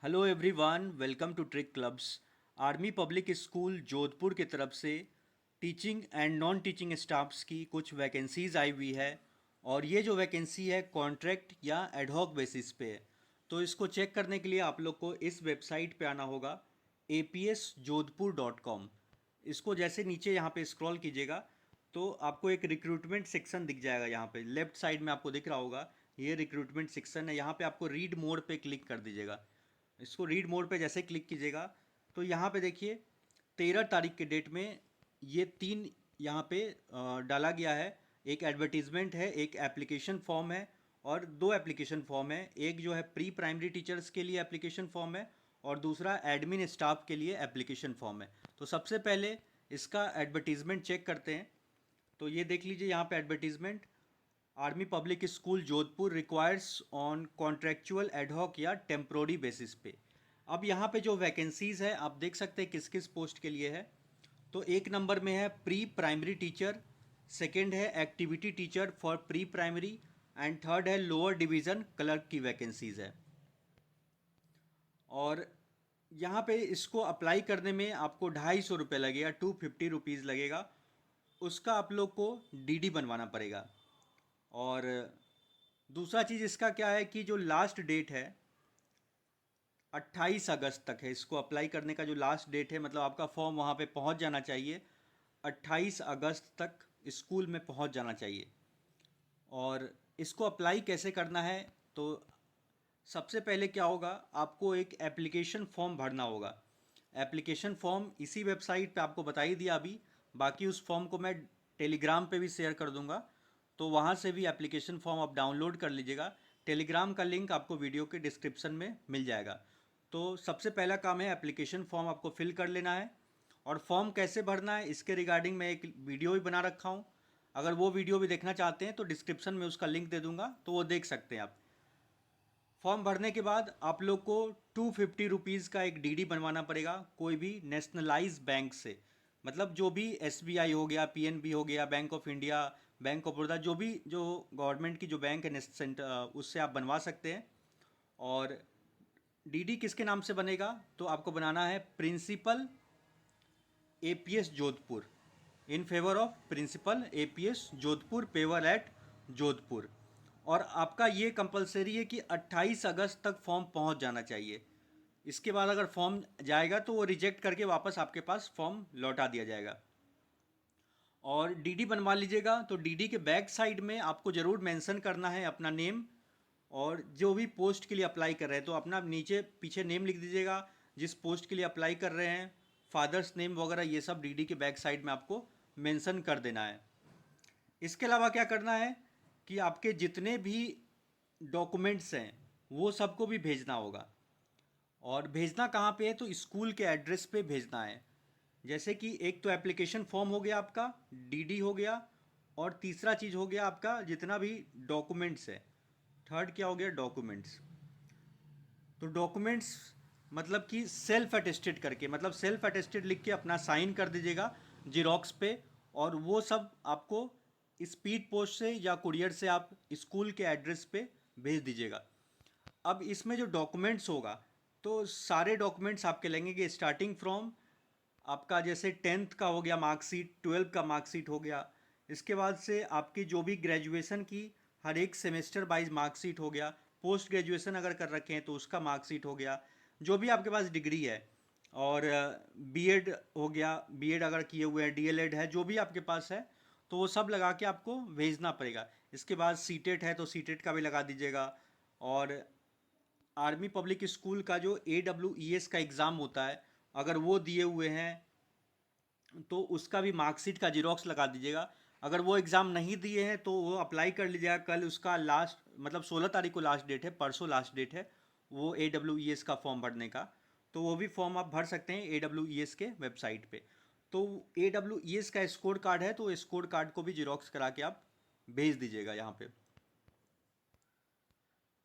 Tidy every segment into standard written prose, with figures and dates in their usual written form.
Hello everyone, welcome to trick clubs. Army public school Jodhpur की तरफ से teaching and non teaching staffs की कुछ वैकेंसीज आई हुई है। और ये जो वैकेंसी है कॉन्ट्रैक्ट या एडहॉक बेसिस पे है। तो इसको चेक करने के लिए आप लोग को इस वेबसाइट पे आना होगा apsjodhpur.com। इसको जैसे नीचे यहाँ पे स्क्रॉल कीजिएगा तो आपको एक रिक्रूटमेंट सेक्शन दिख जाएगा। यहाँ पे लेफ्ट साइड में आपको दिख रहा होगा, ये रिक्रूटमेंट सेक्शन है। यहाँ पे आपको रीड मोड पे क्लिक कर दीजिएगा। इसको रीड मोड पे जैसे क्लिक कीजिएगा तो यहाँ पे देखिए 13 तारीख के डेट में ये तीन यहाँ पे डाला गया है। एक एडवर्टीजमेंट है, एक एप्लीकेशन फॉर्म है और दो एप्लीकेशन फॉर्म है। एक जो है प्री प्राइमरी टीचर्स के लिए एप्लीकेशन फॉर्म है और दूसरा एडमिन स्टाफ के लिए एप्लीकेशन फॉर्म है। तो सबसे पहले इसका एडवर्टीजमेंट चेक करते हैं। तो ये देख लीजिए यहाँ पे advertisement, army public school Jodhpur requires on contractual ad hoc या टेम्प्रोरी बेसिस पे। अब यहाँ पे जो वैकेंसीज है आप देख सकते हैं किस किस पोस्ट के लिए है। तो एक नंबर में है प्री प्राइमरी टीचर, सेकंड है activity teacher for pre primary and third है लोअर डिवीज़न क्लर्क की वैकेंसीज है। और यहाँ पे इसको अप्लाई करने में आपको 250 रुपये लगेगा, 250 रुपीज़ लगेगा। उसका आप लोग को डीडी बनवाना पड़ेगा। और दूसरा चीज़ इसका क्या है कि जो लास्ट डेट है 28 अगस्त तक है। इसको अप्लाई करने का जो लास्ट डेट है, मतलब आपका फॉर्म वहाँ पे पहुँच जाना चाहिए 28 अगस्त तक, स्कूल में पहुँच जाना चाहिए। और इसको अप्लाई कैसे करना है, तो सबसे पहले क्या होगा, आपको एक एप्लीकेशन फॉर्म भरना होगा। एप्लीकेशन फॉर्म इसी वेबसाइट पे आपको बता ही दिया अभी। बाकी उस फॉर्म को मैं टेलीग्राम पे भी शेयर कर दूंगा, तो वहाँ से भी एप्लीकेशन फॉर्म आप डाउनलोड कर लीजिएगा। टेलीग्राम का लिंक आपको वीडियो के डिस्क्रिप्शन में मिल जाएगा। तो सबसे पहला काम है एप्लीकेशन फॉर्म आपको फिल कर लेना है। और फॉर्म कैसे भरना है इसके रिगार्डिंग मैं एक वीडियो भी बना रखा हूँ। अगर वो वीडियो भी देखना चाहते हैं तो डिस्क्रिप्शन में उसका लिंक दे दूंगा, तो वो देख सकते हैं आप। फॉर्म भरने के बाद आप लोग को 250 रुपीज़ का एक डीडी बनवाना पड़ेगा कोई भी नेशनलाइज बैंक से। मतलब जो भी एसबीआई हो गया, पीएनबी हो गया, bank of India, bank of Baroda, जो भी जो गवर्नमेंट की जो बैंक है सेंटर, उससे आप बनवा सकते हैं। और डीडी किसके नाम से बनेगा, तो आपको बनाना है principal APS Jodhpur, in favour of principal APS Jodhpur, payable at Jodhpur. और आपका ये कंपलसरी है कि 28 अगस्त तक फॉर्म पहुंच जाना चाहिए। इसके बाद अगर फॉर्म जाएगा तो वो रिजेक्ट करके वापस आपके पास फॉर्म लौटा दिया जाएगा। और डीडी बनवा लीजिएगा। तो डीडी के बैक साइड में आपको ज़रूर मेंशन करना है अपना नेम, और जो भी पोस्ट के लिए अप्लाई कर रहे हैं तो अपना नीचे पीछे नेम लिख दीजिएगा जिस पोस्ट के लिए अप्लाई कर रहे हैं, फादर्स नेम वगैरह ये सब डीडी के बैक साइड में आपको मेंशन कर देना है। इसके अलावा क्या करना है कि आपके जितने भी डॉक्यूमेंट्स हैं वो सबको भी भेजना होगा। और भेजना कहाँ पे है, तो स्कूल के एड्रेस पे भेजना है। जैसे कि एक तो एप्लीकेशन फॉर्म हो गया आपका, डीडी हो गया, और तीसरा चीज़ हो गया आपका जितना भी डॉक्यूमेंट्स है। थर्ड क्या हो गया, डॉक्यूमेंट्स। तो डॉक्यूमेंट्स मतलब कि सेल्फ अटेस्टेड करके, मतलब सेल्फ अटेस्टेड लिख के अपना साइन कर दीजिएगा जीरोक्स पे। और वो सब आपको स्पीड पोस्ट से या कुरियर से आप स्कूल के एड्रेस पे भेज दीजिएगा। अब इसमें जो डॉक्यूमेंट्स होगा तो सारे डॉक्यूमेंट्स आपके लगेंगे, स्टार्टिंग फ्रॉम आपका जैसे 10th का हो गया मार्कशीट, 12 का मार्कशीट हो गया। इसके बाद से आपकी जो भी ग्रेजुएशन की हर एक सेमेस्टर वाइज मार्कशीट हो गया। पोस्ट ग्रेजुएशन अगर कर रखे हैं तो उसका मार्कशीट हो गया, जो भी आपके पास डिग्री है। और बीएड हो गया, बीएड अगर किए हुए हैं, डीएलएड है, जो भी आपके पास है तो वो सब लगा के आपको भेजना पड़ेगा। इसके बाद सीटेट है तो सीटेट का भी लगा दीजिएगा। और आर्मी पब्लिक स्कूल का जो AWES का एग्ज़ाम होता है अगर वो दिए हुए हैं तो उसका भी मार्कशीट का जीरोक्स लगा दीजिएगा। अगर वो एग्ज़ाम नहीं दिए हैं तो वो अप्लाई कर लीजिएगा। कल उसका लास्ट, मतलब 16 तारीख को लास्ट डेट है, परसों लास्ट डेट है वो AWES का फॉर्म भरने का। तो वो भी फॉर्म आप भर सकते हैं AWES के वेबसाइट पे। तो AWES का स्कोर कार्ड है तो स्कोर कार्ड को भी जीरोक्स करा के आप भेज दीजिएगा यहाँ पे।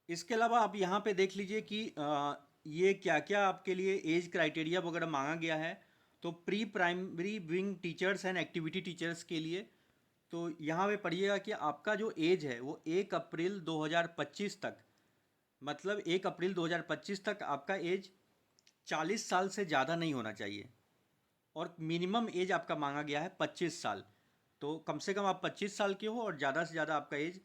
इसके अलावा आप यहाँ पे देख लीजिए कि ये क्या क्या आपके लिए एज क्राइटेरिया वगैरह मांगा गया है। तो pre primary wing teachers and activity teachers के लिए तो यहाँ पे पढ़िएगा कि आपका जो एज है वो 1 अप्रैल 2025 तक मतलब 1 अप्रैल 2025 तक आपका एज 40 साल से ज़्यादा नहीं होना चाहिए, और मिनिमम एज आपका मांगा गया है 25 साल। तो कम से कम आप 25 साल के हो और ज़्यादा से ज़्यादा आपका एज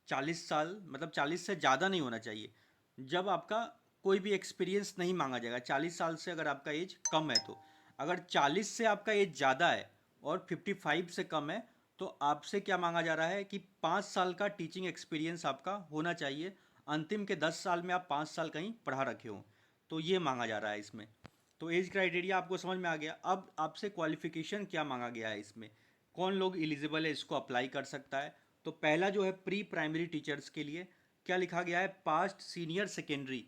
40 साल, मतलब 40 से ज़्यादा नहीं होना चाहिए। जब आपका कोई भी एक्सपीरियंस नहीं मांगा जाएगा 40 साल से, अगर आपका एज कम है तो। अगर 40 से आपका एज ज़्यादा है और 55 से कम है, तो आपसे क्या मांगा जा रहा है कि 5 साल का टीचिंग एक्सपीरियंस आपका होना चाहिए। अंतिम के 10 साल में आप 5 साल कहीं पढ़ा रखे हो, तो ये मांगा जा रहा है इसमें। तो एज क्राइटेरिया आपको समझ में आ गया। अब आपसे क्वालिफिकेशन क्या मांगा गया है इसमें, कौन लोग एलिजिबल है इसको अप्लाई कर सकता है। तो पहला जो है प्री प्राइमरी टीचर्स के लिए क्या लिखा गया है, पास्ट सीनियर सेकेंडरी,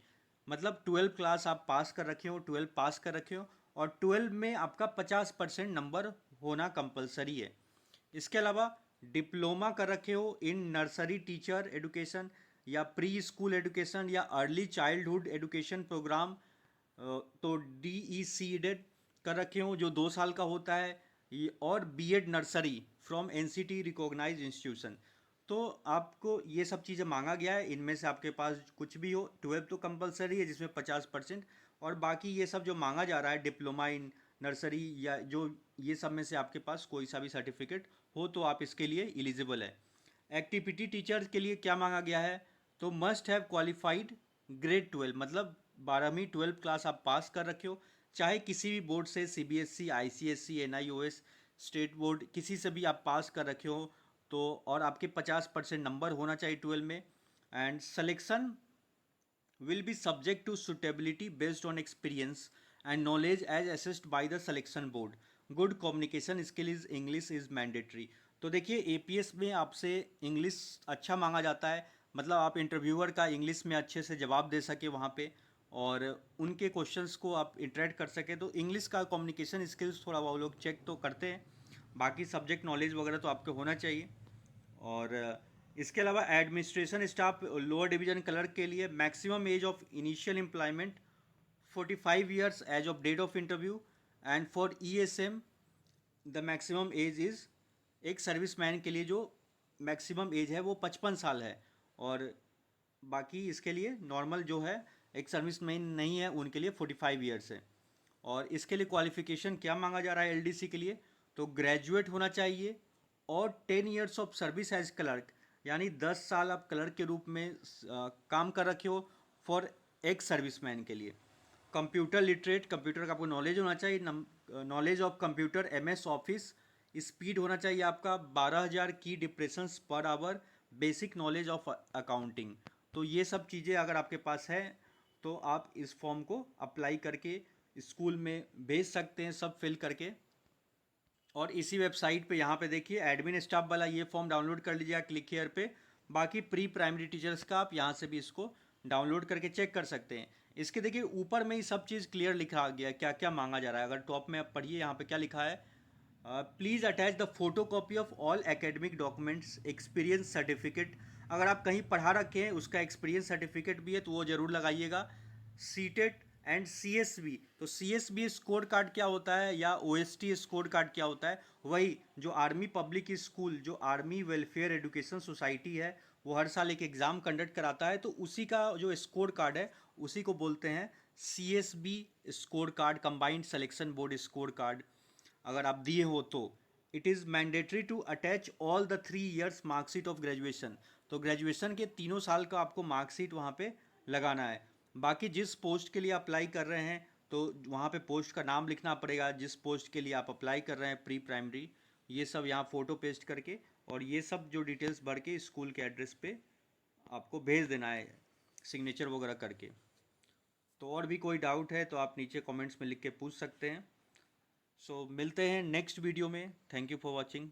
मतलब 12 क्लास आप पास कर रखे हो, 12 पास कर रखे हो, और 12 में आपका 50% नंबर होना कंपलसरी है। इसके अलावा डिप्लोमा कर रखे हो इन नर्सरी टीचर एडुकेशन, या प्री स्कूल एडुकेशन, या अर्ली चाइल्डहुड एडुकेशन प्रोग्राम, तो DECED कर रखे हो जो 2 साल का होता है, और BEd nursery from NCT recognise institution. तो आपको ये सब चीज़ें मांगा गया है, इनमें से आपके पास कुछ भी हो। 12 तो कंपलसरी है जिसमें 50%, और बाकी ये सब जो मांगा जा रहा है डिप्लोमा इन नर्सरी या जो, ये सब में से आपके पास कोई सा भी सर्टिफिकेट हो तो आप इसके लिए एलिजिबल है। एक्टिविटी टीचर के लिए क्या मांगा गया है, तो मस्ट हैव क्वालिफाइड ग्रेड 12, मतलब 12वीं 12 क्लास आप पास कर रखे हो, चाहे किसी भी बोर्ड से, CBSE, ICSE, NIOS, state board, किसी से भी आप पास कर रखे हो तो, और आपके 50% नंबर होना चाहिए 12 में। And selection will be subject to suitability based on experience and knowledge as assessed by the selection board. Good communication skill is English is mandatory. तो देखिए APS में आपसे इंग्लिश अच्छा मांगा जाता है, मतलब आप इंटरव्यूअर का इंग्लिश में अच्छे से जवाब दे सके वहाँ पे, और उनके क्वेश्चंस को आप इंटरेक्ट कर सके। तो इंग्लिश का कम्युनिकेशन स्किल्स थोड़ा वो लोग चेक तो करते हैं, बाकी सब्जेक्ट नॉलेज वगैरह तो आपको होना चाहिए। और इसके अलावा administration staff lower division clerk के लिए maximum age of initial employment 45 years age of date of interview, and for ESM the maximum age is, ex serviceman के लिए जो मैक्सिमम एज है वो 55 साल है, और बाकी इसके लिए नॉर्मल जो है एक सर्विसमैन नहीं है उनके लिए 45 ईयर्स है। और इसके लिए क्वालिफिकेशन क्या मांगा जा रहा है LDC के लिए, तो ग्रेजुएट होना चाहिए, और 10 years of service as clerk, यानी 10 साल आप क्लर्क के रूप में काम कर रखे हो फॉर एक्स सर्विसमैन के लिए। कंप्यूटर लिटरेट, कंप्यूटर का आपको नॉलेज होना चाहिए, knowledge of computer MS office, speed होना चाहिए आपका 12,000 की depressions per hour, basic knowledge of accounting. तो ये सब चीज़ें अगर आपके पास है तो आप इस फॉर्म को अप्लाई करके स्कूल में भेज सकते हैं, सब फिल करके। और इसी वेबसाइट पे यहाँ पे देखिए एडमिन स्टाफ वाला ये फॉर्म डाउनलोड कर लीजिएगा क्लिक हियर पे। बाकी प्री प्राइमरी टीचर्स का आप यहाँ से भी इसको डाउनलोड करके चेक कर सकते हैं। इसके देखिए ऊपर में ही सब चीज़ क्लियर लिखा गया क्या क्या मांगा जा रहा है। अगर टॉप में आप पढ़िए यहाँ पे क्या लिखा है, please attach the photo copy of all academic documents, experience certificate, अगर आप कहीं पढ़ा रखे हैं उसका एक्सपीरियंस सर्टिफिकेट भी है तो वो ज़रूर लगाइएगा। सीटेट एंड CSB, तो CSB स्कोर कार्ड क्या होता है या OST स्कोर कार्ड क्या होता है, वही जो आर्मी पब्लिक स्कूल, जो आर्मी वेलफेयर एजुकेशन सोसाइटी है, वो हर साल एक एग्ज़ाम कंडक्ट कराता है, तो उसी का जो स्कोर कार्ड है उसी को बोलते हैं CSB score card, combined selection board score card. अगर आप दिए हो तो it is mandatory to attach all the 3 years marksheet of graduation, तो ग्रेजुएशन के 3 साल का आपको मार्कशीट वहाँ पे लगाना है। बाकी जिस पोस्ट के लिए अप्लाई कर रहे हैं तो वहाँ पे पोस्ट का नाम लिखना पड़ेगा, जिस पोस्ट के लिए आप अप्लाई कर रहे हैं प्री प्राइमरी, ये सब यहाँ फ़ोटो पेस्ट करके, और ये सब जो डिटेल्स भर के स्कूल के एड्रेस पे आपको भेज देना है सिग्नेचर वगैरह करके। तो और भी कोई डाउट है तो आप नीचे कमेंट्स में लिख के पूछ सकते हैं। सो मिलते हैं नेक्स्ट वीडियो में। Thank you for watching.